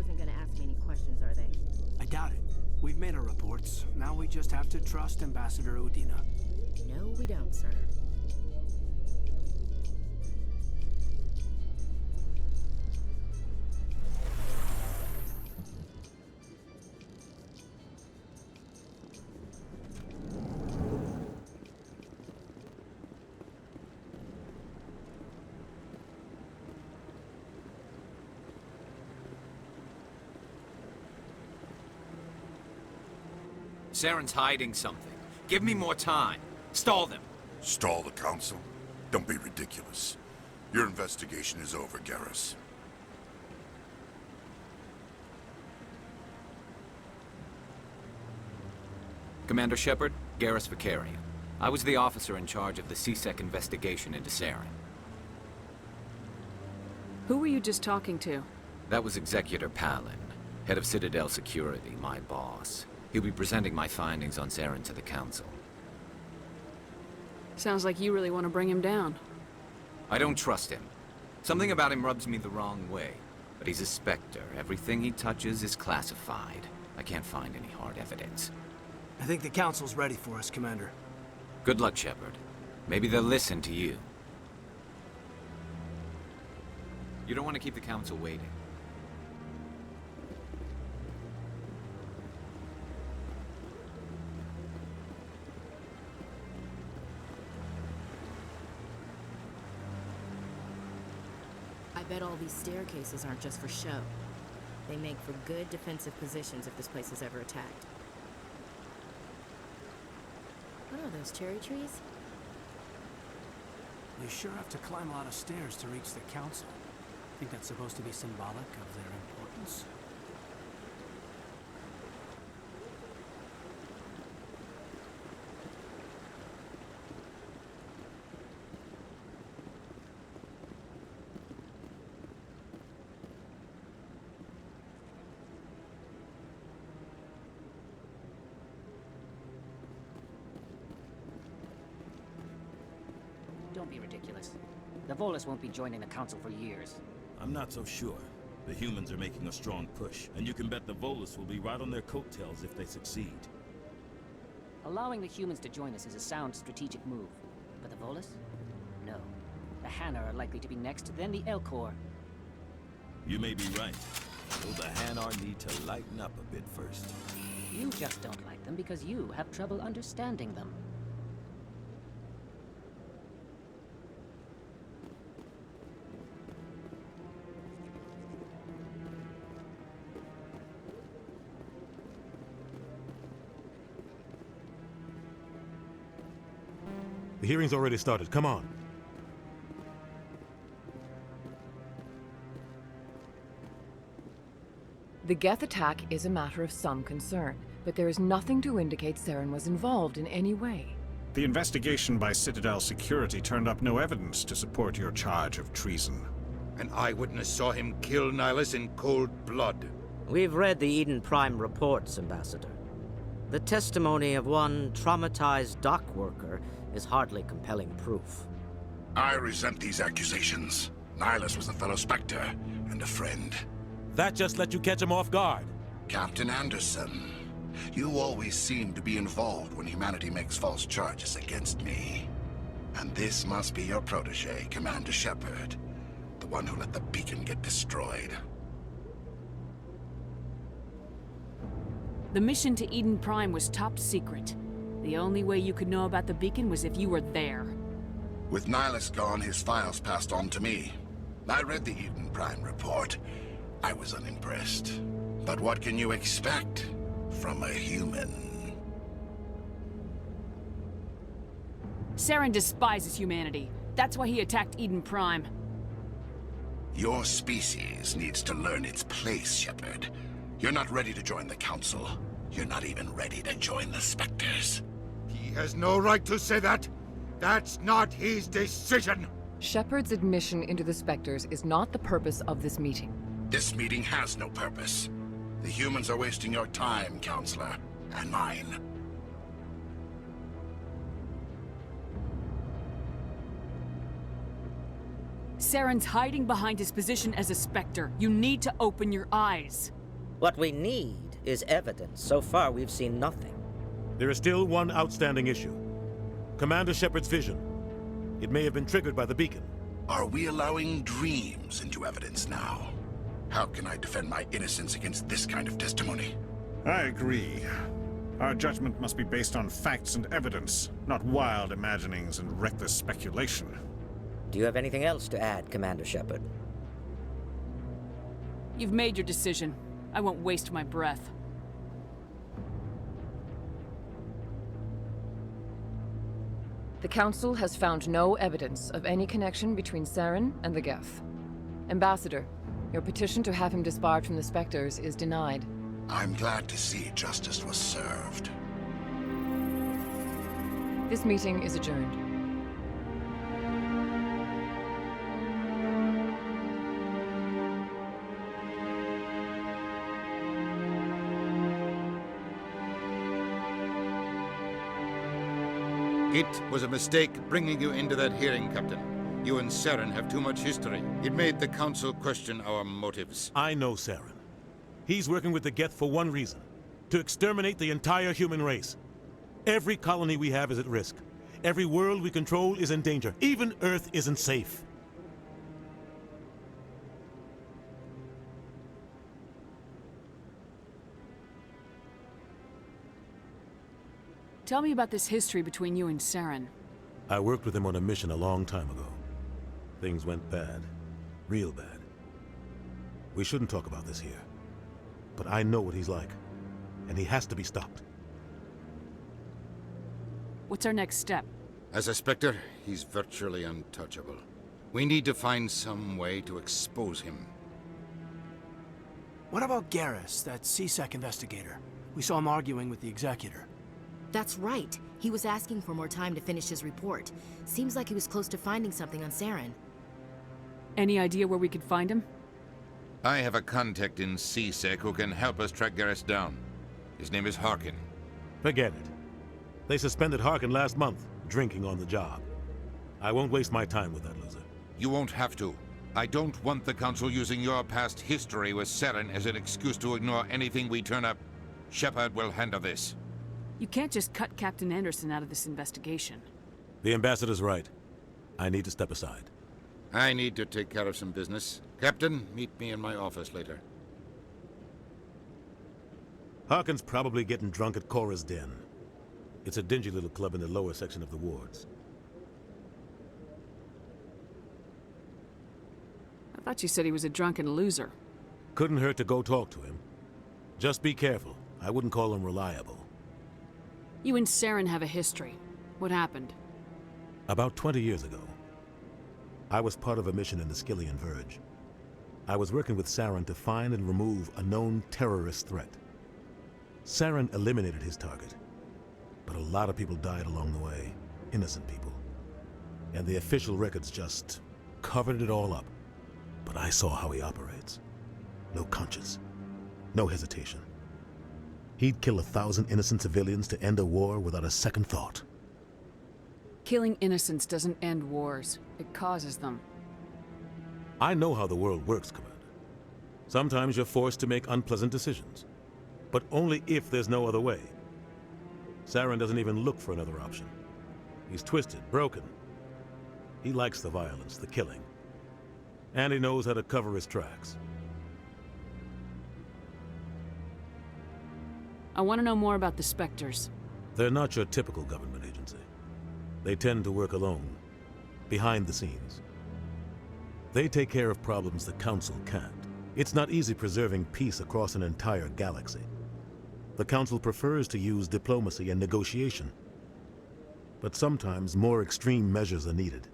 isn't gonna ask me any questions, are they? I doubt it. We've made our reports. Now we just have to trust Ambassador Udina. No, we don't, sir. Saren's hiding something. Give me more time. Stall them. Stall the Council? Don't be ridiculous. Your investigation is over, Garrus. Commander Shepard, Garrus Vicarian. I was the officer in charge of the C-Sec investigation into Saren. Who were you just talking to? That was Executor Palin, head of Citadel Security, my boss. He'll be presenting my findings on Saren to the Council. Sounds like you really want to bring him down. I don't trust him. Something about him rubs me the wrong way. But he's a Spectre. Everything he touches is classified. I can't find any hard evidence. I think the Council's ready for us, Commander. Good luck, Shepard. Maybe they'll listen to you. You don't want to keep the Council waiting. I bet all these staircases aren't just for show. They make for good defensive positions if this place is ever attacked. What are those, cherry trees? You sure have to climb a lot of stairs to reach the Council. Think that's supposed to be symbolic of their importance? Don't be ridiculous. The Volus won't be joining the Council for years. I'm not so sure. The humans are making a strong push, and you can bet the Volus will be right on their coattails if they succeed. Allowing the humans to join us is a sound strategic move. But the Volus? No. The Hanar are likely to be next, then the Elcor. You may be right. Though the Hanar need to lighten up a bit first. You just don't like them because you have trouble understanding them. The hearing's already started. Come on. The Geth attack is a matter of some concern, but there is nothing to indicate Saren was involved in any way. The investigation by Citadel Security turned up no evidence to support your charge of treason. An eyewitness saw him kill Nihilus in cold blood. We've read the Eden Prime reports, Ambassador. The testimony of one traumatized dock worker is hardly compelling proof. I resent these accusations. Nihilus was a fellow Spectre and a friend. That just let you catch him off guard. Captain Anderson, you always seem to be involved when humanity makes false charges against me. And this must be your protege, Commander Shepard, the one who let the beacon get destroyed. The mission to Eden Prime was top secret. The only way you could know about the beacon was if you were there. With Nihilus gone, his files passed on to me. I read the Eden Prime report. I was unimpressed. But what can you expect from a human? Saren despises humanity. That's why he attacked Eden Prime. Your species needs to learn its place, Shepard. You're not ready to join the Council. You're not even ready to join the Spectres. He has no right to say that. That's not his decision. Shepard's admission into the Spectres is not the purpose of this meeting. This meeting has no purpose. The humans are wasting your time, Counselor, and mine. Saren's hiding behind his position as a Spectre. You need to open your eyes. What we need is evidence. So far, we've seen nothing. There is still one outstanding issue. Commander Shepard's vision. It may have been triggered by the beacon. Are we allowing dreams into evidence now? How can I defend my innocence against this kind of testimony? I agree. Our judgment must be based on facts and evidence, not wild imaginings and reckless speculation. Do you have anything else to add, Commander Shepard? You've made your decision. I won't waste my breath. The Council has found no evidence of any connection between Saren and the Geth. Ambassador, your petition to have him disbarred from the Spectres is denied. I'm glad to see justice was served. This meeting is adjourned. It was a mistake bringing you into that hearing, Captain. You and Saren have too much history. It made the Council question our motives. I know Saren. He's working with the Geth for one reason. To exterminate the entire human race. Every colony we have is at risk. Every world we control is in danger. Even Earth isn't safe. Tell me about this history between you and Saren. I worked with him on a mission a long time ago. Things went bad. Real bad. We shouldn't talk about this here. But I know what he's like. And he has to be stopped. What's our next step? As a Spectre, he's virtually untouchable. We need to find some way to expose him. What about Garrus, that C-Sec investigator? We saw him arguing with the Executor. That's right. He was asking for more time to finish his report. Seems like he was close to finding something on Saren. Any idea where we could find him? I have a contact in C-Sec who can help us track Garrus down. His name is Harkin. Forget it. They suspended Harkin last month, drinking on the job. I won't waste my time with that loser. You won't have to. I don't want the Council using your past history with Saren as an excuse to ignore anything we turn up. Shepard will handle this. You can't just cut Captain Anderson out of this investigation. The Ambassador's right. I need to step aside. I need to take care of some business. Captain, meet me in my office later. Harkin's probably getting drunk at Cora's Den. It's a dingy little club in the lower section of the wards. I thought you said he was a drunken loser. Couldn't hurt to go talk to him. Just be careful. I wouldn't call him reliable. You and Saren have a history. What happened? About 20 years ago, I was part of a mission in the Skillian Verge. I was working with Saren to find and remove a known terrorist threat. Saren eliminated his target, but a lot of people died along the way, innocent people. And the official records just covered it all up. But I saw how he operates. No conscience, no hesitation. He'd kill 1,000 innocent civilians to end a war without a second thought. Killing innocents doesn't end wars. It causes them. I know how the world works, Commander. Sometimes you're forced to make unpleasant decisions. But only if there's no other way. Saren doesn't even look for another option. He's twisted, broken. He likes the violence, the killing. And he knows how to cover his tracks. I want to know more about the Spectres. They're not your typical government agency. They tend to work alone, behind the scenes. They take care of problems the Council can't. It's not easy preserving peace across an entire galaxy. The Council prefers to use diplomacy and negotiation. But sometimes more extreme measures are needed.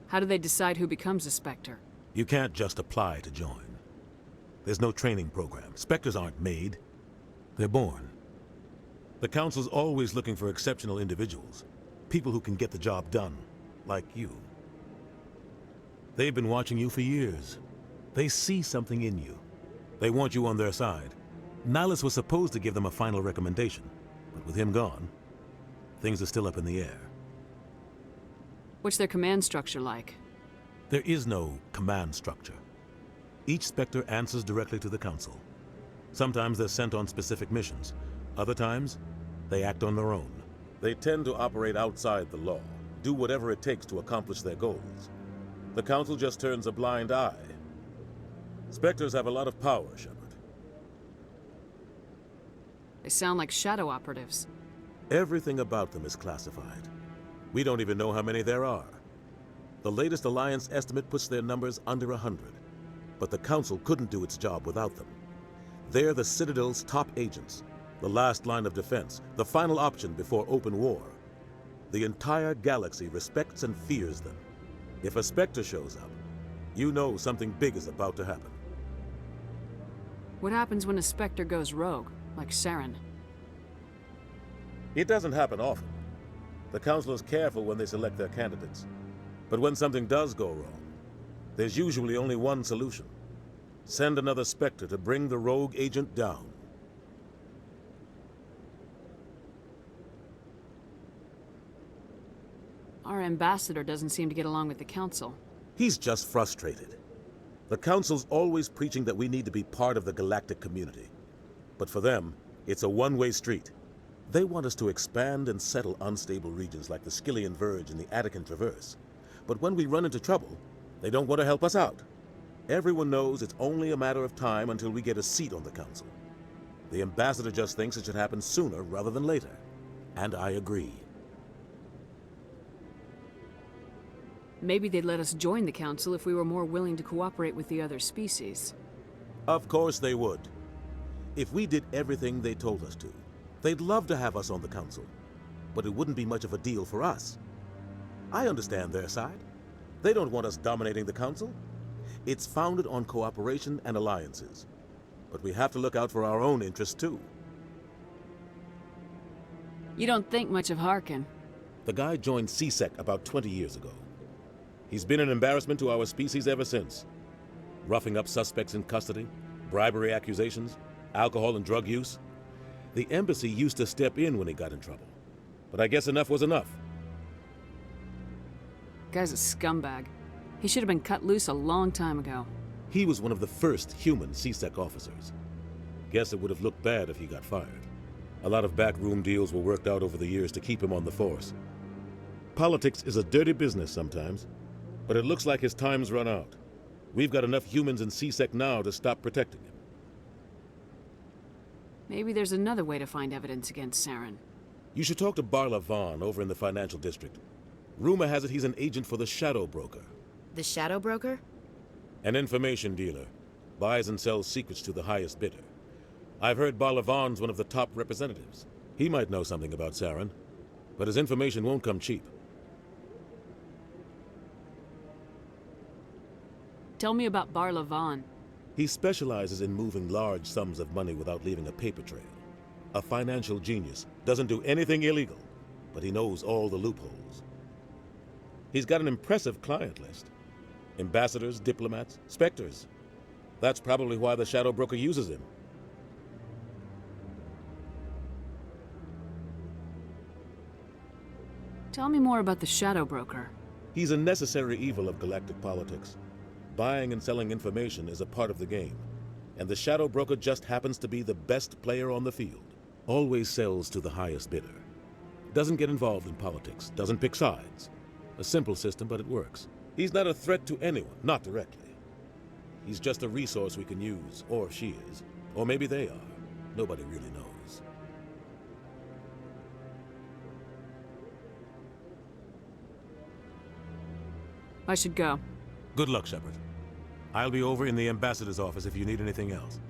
How do they decide who becomes a Spectre? You can't just apply to join. There's no training program. Spectres aren't made. They're born. The Council's always looking for exceptional individuals. People who can get the job done, like you. They've been watching you for years. They see something in you. They want you on their side. Nihilus was supposed to give them a final recommendation, but with him gone, things are still up in the air. What's their command structure like? There is no command structure. Each Spectre answers directly to the Council. Sometimes they're sent on specific missions. Other times, they act on their own. They tend to operate outside the law, do whatever it takes to accomplish their goals. The Council just turns a blind eye. Spectres have a lot of power, Shepard. They sound like shadow operatives. Everything about them is classified. We don't even know how many there are. The latest Alliance estimate puts their numbers under 100. But the Council couldn't do its job without them. They're the Citadel's top agents, the last line of defense, the final option before open war. The entire galaxy respects and fears them. If a Spectre shows up, you know something big is about to happen. What happens when a Spectre goes rogue, like Saren? It doesn't happen often. The Council is careful when they select their candidates. But when something does go wrong, there's usually only one solution. Send another Spectre to bring the rogue agent down. Our ambassador doesn't seem to get along with the Council. He's just frustrated. The Council's always preaching that we need to be part of the galactic community. But for them, it's a one-way street. They want us to expand and settle unstable regions like the Skillian Verge and the Attican Traverse. But when we run into trouble, they don't want to help us out. Everyone knows it's only a matter of time until we get a seat on the Council. The ambassador just thinks it should happen sooner rather than later. And I agree. Maybe they'd let us join the Council if we were more willing to cooperate with the other species. Of course they would. If we did everything they told us to, they'd love to have us on the Council. But it wouldn't be much of a deal for us. I understand their side. They don't want us dominating the Council. It's founded on cooperation and alliances. But we have to look out for our own interests, too. You don't think much of Harkin. The guy joined CSEC about 20 years ago. He's been an embarrassment to our species ever since. Roughing up suspects in custody, bribery accusations, alcohol and drug use. The embassy used to step in when he got in trouble. But I guess enough was enough. Guy's a scumbag. He should have been cut loose a long time ago. He was one of the first human CSEC officers. Guess it would have looked bad if he got fired. A lot of backroom deals were worked out over the years to keep him on the force. Politics is a dirty business sometimes, but it looks like his time's run out. We've got enough humans in CSEC now to stop protecting him. Maybe there's another way to find evidence against Saren. You should talk to Barla Vaughn over in the financial district. Rumor has it he's an agent for the Shadow Broker. The Shadow Broker? An information dealer. Buys and sells secrets to the highest bidder. I've heard Barla Vaughn's one of the top representatives. He might know something about Saren, but his information won't come cheap. Tell me about Barla Vaughn. He specializes in moving large sums of money without leaving a paper trail. A financial genius, doesn't do anything illegal, but he knows all the loopholes. He's got an impressive client list. Ambassadors, diplomats, Spectres. That's probably why the Shadow Broker uses him. Tell me more about the Shadow Broker. He's a necessary evil of galactic politics. Buying and selling information is a part of the game, and the Shadow Broker just happens to be the best player on the field. Always sells to the highest bidder. Doesn't get involved in politics, doesn't pick sides. A simple system, but it works. He's not a threat to anyone, not directly. He's just a resource we can use, or she is. Or maybe they are. Nobody really knows. I should go. Good luck, Shepard. I'll be over in the ambassador's office if you need anything else.